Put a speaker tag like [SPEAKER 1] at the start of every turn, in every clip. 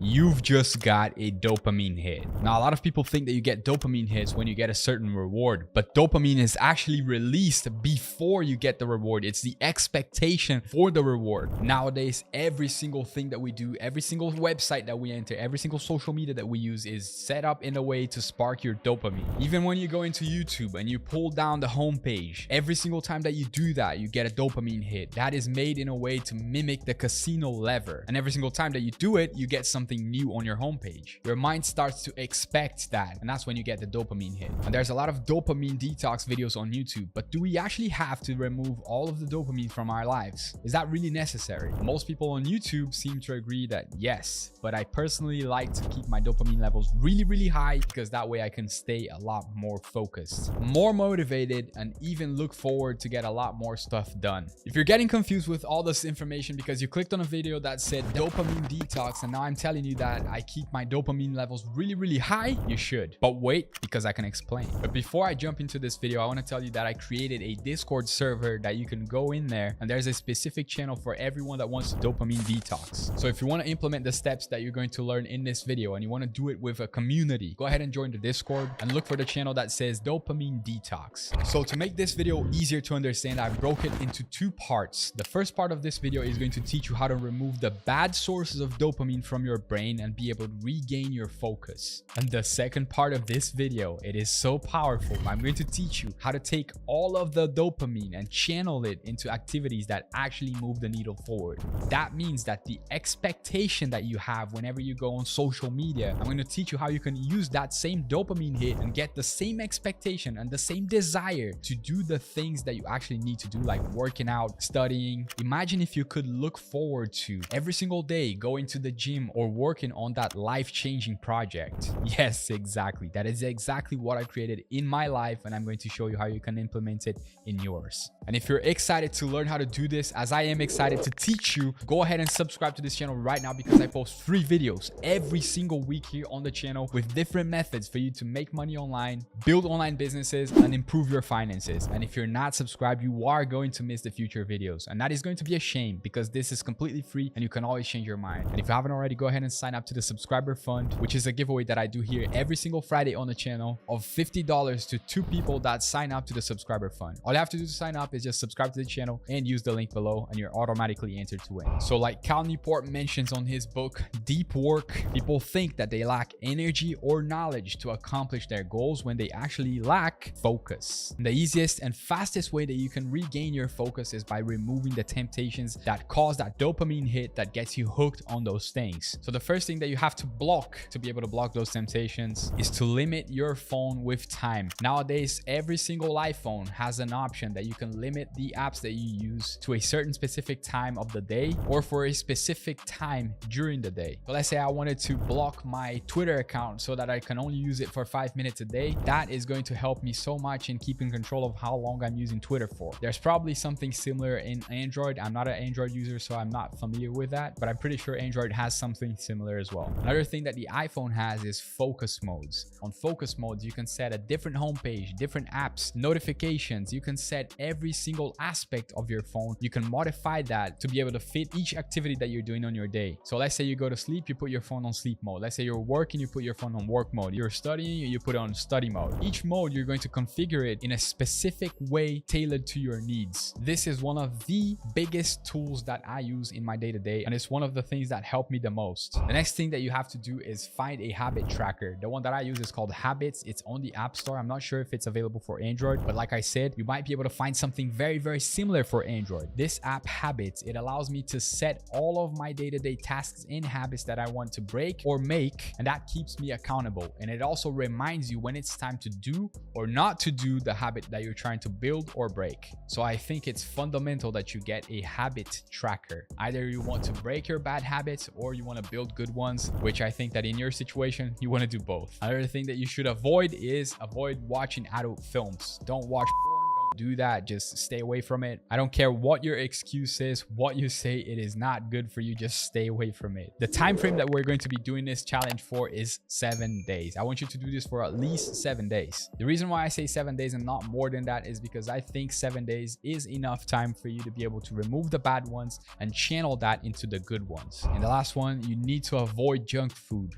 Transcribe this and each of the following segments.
[SPEAKER 1] You've just got a dopamine hit. Now, a lot of people think that you get dopamine hits when you get a certain reward, but dopamine is actually released before you get the reward. It's the expectation for the reward. Nowadays, every single thing that we do, every single website that we enter, every single social media that we use is set up in a way to spark your dopamine. Even when you go into YouTube and you pull down the homepage, every single time that you do that, you get a dopamine hit. That is made in a way to mimic the casino lever. And every single time that you do it, you get something new on your homepage. Your mind starts to expect that, and that's when you get the dopamine hit. And there's a lot of dopamine detox videos on YouTube, but do we actually have to remove all of the dopamine from our lives? Is that really necessary? Most people on YouTube seem to agree that yes, but I personally like to keep my dopamine levels really high because that way I can stay a lot more focused, more motivated, and even look forward to get a lot more stuff done. If you're getting confused with all this information because you clicked on a video that said dopamine detox and now I'm telling you that I keep my dopamine levels really high, you should. But wait, because I can explain. But before I jump into this video, I want to tell you that I created a Discord server that you can go in there, and there's a specific channel for everyone that wants to dopamine detox. So if you want to implement the steps that you're going to learn in this video and you want to do it with a community, go ahead and join the Discord and look for the channel that says dopamine detox. So to make this video easier to understand, I broke it into two parts. The first part of this video is going to teach you how to remove the bad sources of dopamine from your brain and be able to regain your focus. And the second part of this video, it is so powerful. I'm going to teach you how to take all of the dopamine and channel it into activities that actually move the needle forward. That means that the expectation that you have whenever you go on social media, I'm going to teach you how you can use that same dopamine hit and get the same expectation and the same desire to do the things that you actually need to do, like working out, studying. Imagine if you could look forward to every single day going to the gym or working on that life-changing project. Yes, exactly. That is exactly what I created in my life, and I'm going to show you how you can implement it in yours. And if you're excited to learn how to do this, as I am excited to teach you, go ahead and subscribe to this channel right now because I post free videos every single week here on the channel with different methods for you to make money online, build online businesses, and improve your finances. And if you're not subscribed, you are going to miss the future videos. And that is going to be a shame because this is completely free and you can always change your mind. And if you haven't already, go ahead and sign up to the subscriber fund, which is a giveaway that I do here every single Friday on the channel of $50 to 2 people that sign up to the subscriber fund. All you have to do to sign up is just subscribe to the channel and use the link below and you're automatically entered to win. So like Cal Newport mentions on his book, Deep Work, people think that they lack energy or knowledge to accomplish their goals when they actually lack focus. And the easiest and fastest way that you can regain your focus is by removing the temptations that cause that dopamine hit that gets you hooked on those things. So the first thing that you have to block to be able to block those temptations is to limit your phone with time. Nowadays, every single iPhone has an option that you can limit the apps that you use to a certain specific time of the day or for a specific time during the day. So let's say I wanted to block my Twitter account so that I can only use it for 5 minutes a day. That is going to help me so much in keeping control of how long I'm using Twitter for. There's probably something similar in Android. I'm not an Android user, so I'm not familiar with that, but I'm pretty sure Android has something similar as well. Another thing that the iPhone has is focus modes. On focus modes, you can set a different homepage, different apps, notifications. You can set every single aspect of your phone. You can modify that to be able to fit each activity that you're doing on your day. So let's say you go to sleep, you put your phone on sleep mode. Let's say you're working, you put your phone on work mode. You're studying, you put it on study mode. Each mode, you're going to configure it in a specific way tailored to your needs. This is one of the biggest tools that I use in my day-to-day, and it's one of the things that help me the most. The next thing that you have to do is find a habit tracker. The one that I use is called Habits. It's on the App Store. I'm not sure if it's available for Android, but like I said, you might be able to find something very similar for Android. This app Habits, it allows me to set all of my day-to-day tasks and habits that I want to break or make, and that keeps me accountable. And it also reminds you when it's time to do or not to do the habit that you're trying to build or break. So I think it's fundamental that you get a habit tracker. Either you want to break your bad habits or you want to build good ones, which I think that in your situation, you want to do both. Another thing that you should avoid is avoid watching adult films. Don't watch porn. do that. Just stay away from it. I don't care what your excuse is, what you say, it is not good for you. Just stay away from it. The time frame that we're going to be doing this challenge for is 7 days. I want you to do this for at least 7 days. The reason why I say 7 days and not more than that is because I think 7 days is enough time for you to be able to remove the bad ones and channel that into the good ones. And the last one, you need to avoid junk food.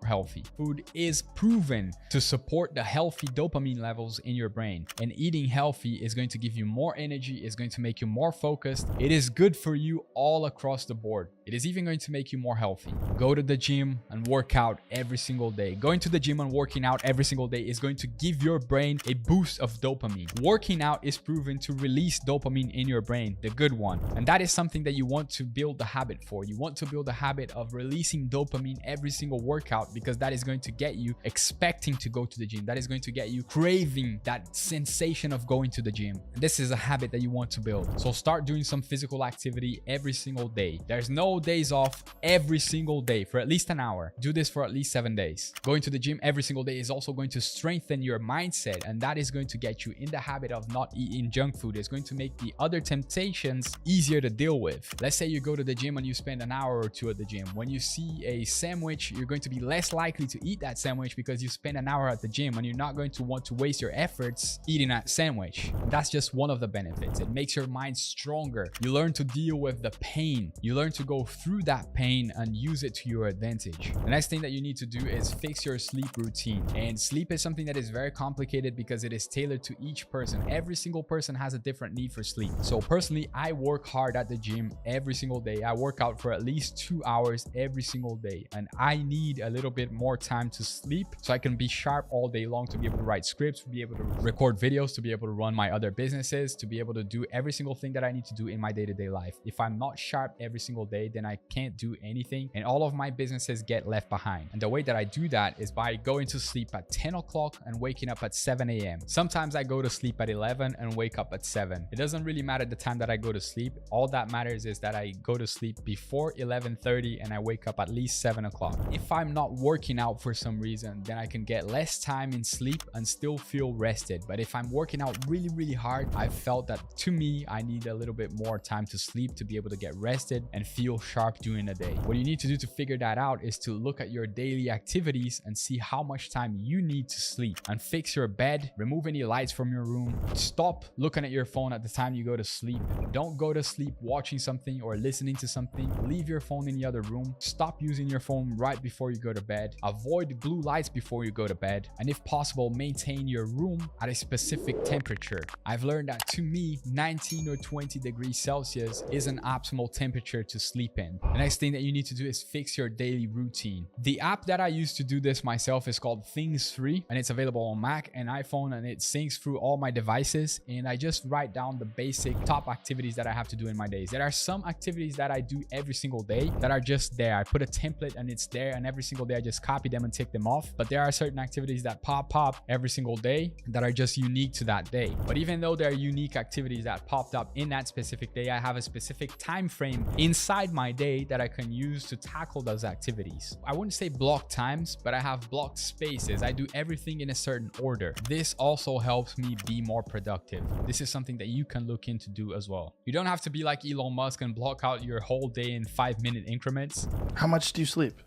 [SPEAKER 1] Healthy food is proven to support the healthy dopamine levels in your brain, and eating healthy is going to give you more energy, is going to make you more focused. It is good for you all across the board. It is even going to make you more healthy. Go to the gym and work out every single day. Going to the gym and working out every single day is going to give your brain a boost of dopamine. Working out is proven to release dopamine in your brain, the good one, and that is something that you want to build the habit for. You want to build a habit of releasing dopamine every single workout, because that is going to get you expecting to go to the gym. That is going to get you craving that sensation of going to the gym. And this is a habit that you want to build. So start doing some physical activity every single day. There's no days off. Every single day for at least an hour. Do this for at least 7 days. Going to the gym every single day is also going to strengthen your mindset, and that is going to get you in the habit of not eating junk food. It's going to make the other temptations easier to deal with. Let's say you go to the gym and you spend an hour or two at the gym. When you see a sandwich, you're going to be less likely to eat that sandwich because you spend an hour at the gym, and you're not going to want to waste your efforts eating that sandwich. That's just one of the benefits. It makes your mind stronger. You learn to deal with the pain. You learn to go through that pain and use it to your advantage. The next thing that you need to do is fix your sleep routine. And sleep is something that is very complicated because it is tailored to each person. Every single person has a different need for sleep. So personally, I work hard at the gym every single day. I work out for at least 2 hours every single day, and I need a little bit more time to sleep so I can be sharp all day long, to be able to write scripts, to be able to record videos, to be able to run my other businesses, to be able to do every single thing that I need to do in my day-to-day life. If I'm not sharp every single day, then I can't do anything, and all of my businesses get left behind. And the way that I do that is by going to sleep at 10 o'clock and waking up at 7 a.m. Sometimes I go to sleep at 11 and wake up at 7. It doesn't really matter the time that I go to sleep. All that matters is that I go to sleep before 11:30 and I wake up at least 7 o'clock. If I'm not working out for some reason, then I can get less time in sleep and still feel rested. But if I'm working out really hard, I've felt that to me, I need a little bit more time to sleep to be able to get rested and feel sharp during the day. What you need to do to figure that out is to look at your daily activities and see how much time you need to sleep, and fix your bed, remove any lights from your room, stop looking at your phone at the time you go to sleep. Don't go to sleep watching something or listening to something. Leave your phone in the other room. Stop using your phone right before you go to bed. Avoid blue lights before you go to bed, and if possible, maintain your room at a specific temperature. I've learned that to me, 19 or 20 degrees Celsius is an optimal temperature to sleep in. The next thing that you need to do is fix your daily routine. The app that I use to do this myself is called Things Free, and it's available on Mac and iPhone, and it syncs through all my devices, and I just write down the basic top activities that I have to do in my days. There are some activities that I do every single day that are just there. I put a template and it's there, and every single day I just copy them and tick them off. But there are certain activities that pop every single day that are just unique to that day. But even though there are unique activities that popped up in that specific day, I have a specific time frame inside my day that I can use to tackle those activities. I wouldn't say block times, but I have blocked spaces. I do everything in a certain order. This also helps me be more productive. This is something that you can look into do as well. You don't have to be like Elon Musk and block out your whole day in 5-minute increments.
[SPEAKER 2] How much do you sleep?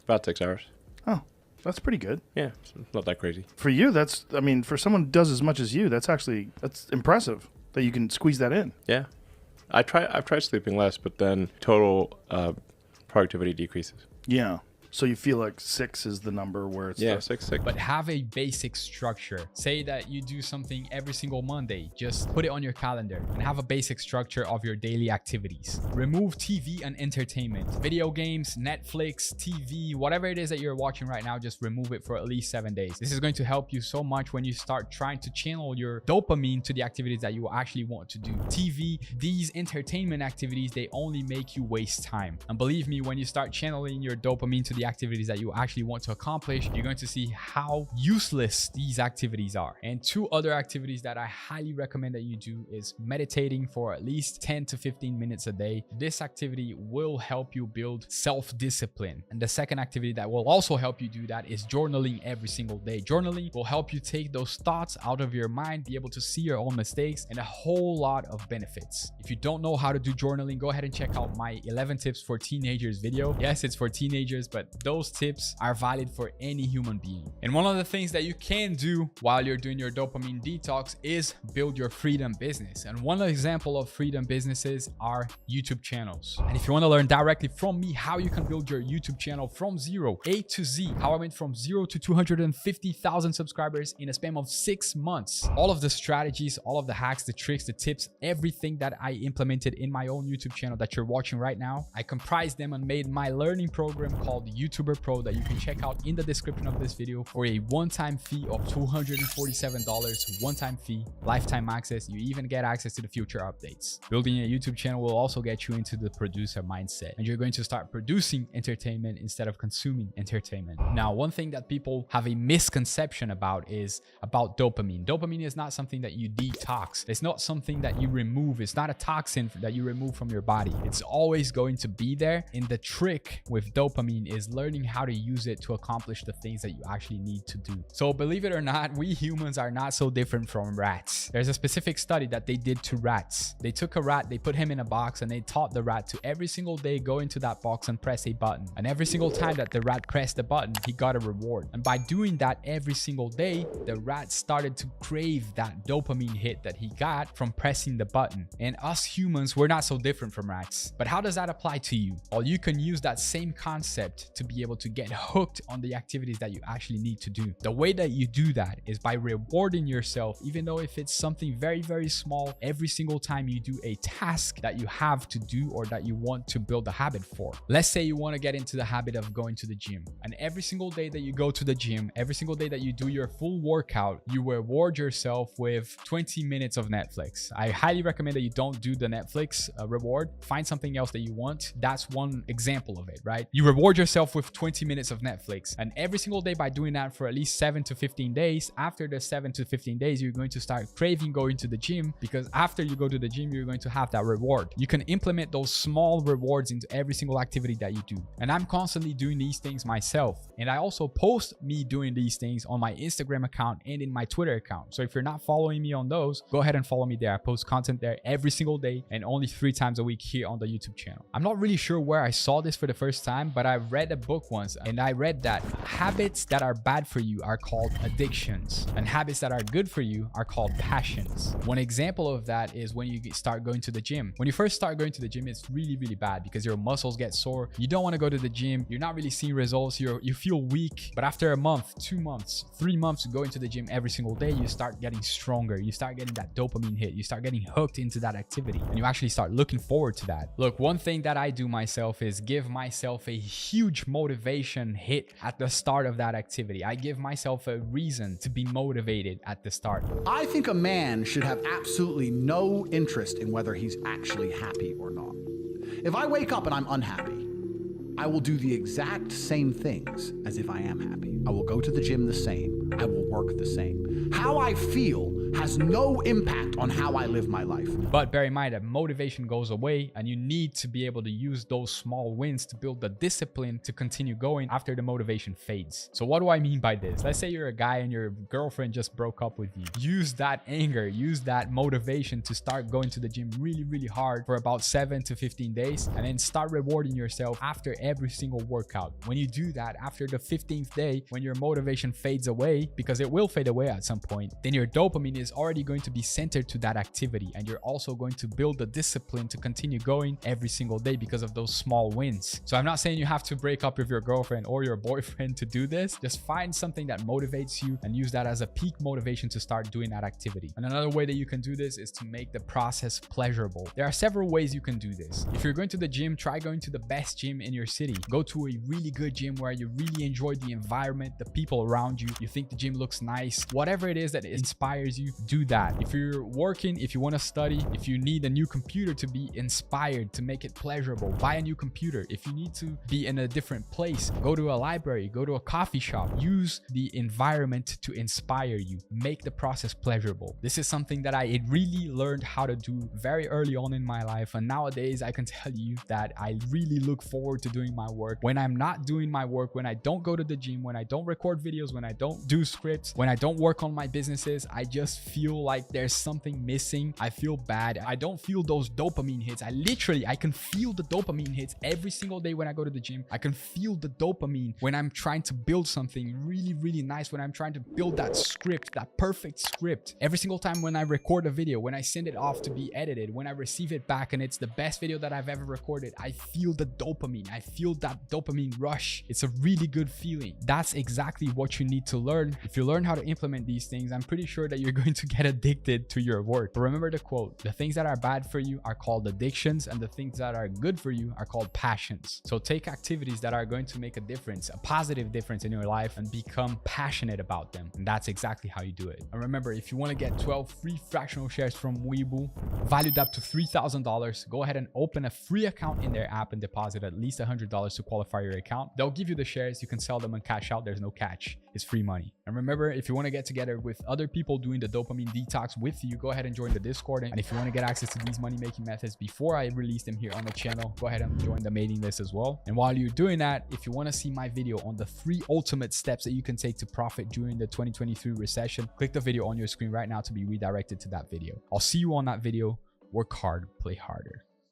[SPEAKER 3] About 6 hours.
[SPEAKER 2] Oh, that's pretty good.
[SPEAKER 3] Yeah, it's not that crazy.
[SPEAKER 2] For you, that's, I mean, for someone who does as much as you, that's impressive that you can squeeze that in.
[SPEAKER 3] Yeah. I've tried sleeping less, but then total productivity decreases.
[SPEAKER 2] Yeah. So you feel like 6 is the number where it's...
[SPEAKER 3] Yeah, 6.
[SPEAKER 1] But have a basic structure. Say that you do something every single Monday. Just put it on your calendar and have a basic structure of your daily activities. Remove TV and entertainment. Video games, Netflix, TV, whatever it is that you're watching right now, just remove it for at least 7 days. This is going to help you so much when you start trying to channel your dopamine to the activities that you actually want to do. TV, these entertainment activities, they only make you waste time. And believe me, when you start channeling your dopamine to the the activities that you actually want to accomplish, you're going to see how useless these activities are. And 2 other activities that I highly recommend that you do is meditating for at least 10 to 15 minutes a day. This activity will help you build self-discipline. And the second activity that will also help you do that is journaling every single day. Journaling will help you take those thoughts out of your mind, be able to see your own mistakes, and a whole lot of benefits. If you don't know how to do journaling, go ahead and check out my 11 tips for teenagers video. Yes, it's for teenagers, but those tips are valid for any human being. And one of the things that you can do while you're doing your dopamine detox is build your freedom business. And one example of freedom businesses are YouTube channels. And if you want to learn directly from me how you can build your YouTube channel from zero, A to Z, how I went from 0 to 250,000 subscribers in a span of 6 months, all of the strategies, all of the hacks, the tricks, the tips, everything that I implemented in my own YouTube channel that you're watching right now, I comprised them and made my learning program called YouTuber Pro that you can check out in the description of this video for a one-time fee of $247, one-time fee, lifetime access. You even get access to the future updates. Building a YouTube channel will also get you into the producer mindset, and you're going to start producing entertainment instead of consuming entertainment. Now, one thing that people have a misconception about is about dopamine. Dopamine is not something that you detox. It's not something that you remove. It's not a toxin that you remove from your body. It's always going to be there. And the trick with dopamine is learning how to use it to accomplish the things that you actually need to do. So believe it or not, we humans are not so different from rats. There's a specific study that they did to rats. They took a rat, they put him in a box, and they taught the rat to every single day go into that box and press a button. And every single time that the rat pressed the button, he got a reward. And by doing that every single day, the rat started to crave that dopamine hit that he got from pressing the button. And us humans, we're not so different from rats. But how does that apply to you? Well, you can use that same concept to be able to get hooked on the activities that you actually need to do. The way that you do that is by rewarding yourself, even though if it's something very, very small, every single time you do a task that you have to do or that you want to build a habit for. Let's say you want to get into the habit of going to the gym, and every single day that you go to the gym, every single day that you do your full workout, you reward yourself with 20 minutes of Netflix. I highly recommend that you don't do the Netflix reward. Find something else that you want. That's one example of it, right? You reward yourself with 20 minutes of Netflix, and every single day by doing that for at least 7 to 15 days, after the 7 to 15 days, you're going to start craving going to the gym, because after you go to the gym, you're going to have that reward. You can implement those small rewards into every single activity that you do. And I'm constantly doing these things myself. And I also post me doing these things on my Instagram account and in my Twitter account. So if you're not following me on those, go ahead and follow me there. I post content there every single day and only 3 times a week here on the YouTube channel. I'm not really sure where I saw this for the first time, but I read a book once, and I read that habits that are bad for you are called addictions, and habits that are good for you are called passions. One example of that is when you start going to the gym. When you first start going to the gym, it's really, really bad because your muscles get sore. You don't want to go to the gym. You're not really seeing results. You feel weak. But after a month, 2 months, 3 months going to the gym every single day, you start getting stronger. You start getting that dopamine hit. You start getting hooked into that activity, and you actually start looking forward to that. Look, one thing that I do myself is give myself a huge motivation hit at the start of that activity. I give myself a reason to be motivated at the start.
[SPEAKER 4] I think a man should have absolutely no interest in whether he's actually happy or not. If I wake up and I'm unhappy, I will do the exact same things as if I am happy. I will go to the gym the same. I will work the same. How I feel has no impact on how I live my life.
[SPEAKER 1] But bear in mind that motivation goes away, and you need to be able to use those small wins to build the discipline to continue going after the motivation fades. So what do I mean by this? Let's say you're a guy and your girlfriend just broke up with you. Use that anger, use that motivation to start going to the gym really, really hard for about 7 to 15 days, and then start rewarding yourself after every single workout. When you do that, after the 15th day, when your motivation fades away, because it will fade away at some point, then your dopamine is already going to be centered to that activity, and you're also going to build the discipline to continue going every single day because of those small wins. So I'm not saying you have to break up with your girlfriend or your boyfriend to do this. Just find something that motivates you and use that as a peak motivation to start doing that activity. And another way that you can do this is to make the process pleasurable. There are several ways you can do this. If you're going to the gym, try going to the best gym in your city. Go to a really good gym where you really enjoy the environment, the people around you. You think the gym looks nice. Whatever it is that inspires you, do that. If you're working, if you want to study, if you need a new computer to be inspired, to make it pleasurable, buy a new computer. If you need to be in a different place, go to a library, go to a coffee shop. Use the environment to inspire you. Make the process pleasurable. This is something that I really learned how to do very early on in my life, and nowadays I can tell you that I really look forward to doing my work. When I'm not doing my work, when I don't go to the gym, when I don't record videos, when I don't do scripts, when I don't work on my businesses, I just feel like there's something missing. I feel bad. I don't feel those dopamine hits. I can feel the dopamine hits every single day when I go to the gym. I can feel the dopamine when I'm trying to build something really, really nice, when I'm trying to build that script, that perfect script. Every single time when I record a video, when I send it off to be edited, when I receive it back and it's the best video that I've ever recorded, I feel the dopamine. I feel that dopamine rush. It's a really good feeling. That's exactly what you need to learn. If you learn how to implement these things, I'm pretty sure that you're going to get addicted to your work. But remember the quote, the things that are bad for you are called addictions, and the things that are good for you are called passions. So take activities that are going to make a difference, a positive difference in your life, and become passionate about them. And that's exactly how you do it. And remember, if you want to get 12 free fractional shares from Webull, valued up to $3,000, go ahead and open a free account in their app and deposit at least $100 to qualify your account. They'll give you the shares. You can sell them and cash out. There's no catch. It's free money. And remember, if you want to get together with other people doing the dopamine detox with you, go ahead and join the Discord. And if you want to get access to these money-making methods before I release them here on the channel, go ahead and join the mailing list as well. And while you're doing that, if you want to see my video on the 3 ultimate steps that you can take to profit during the 2023 recession, click the video on your screen right now to be redirected to that video. I'll see you on that video. Work hard, play harder.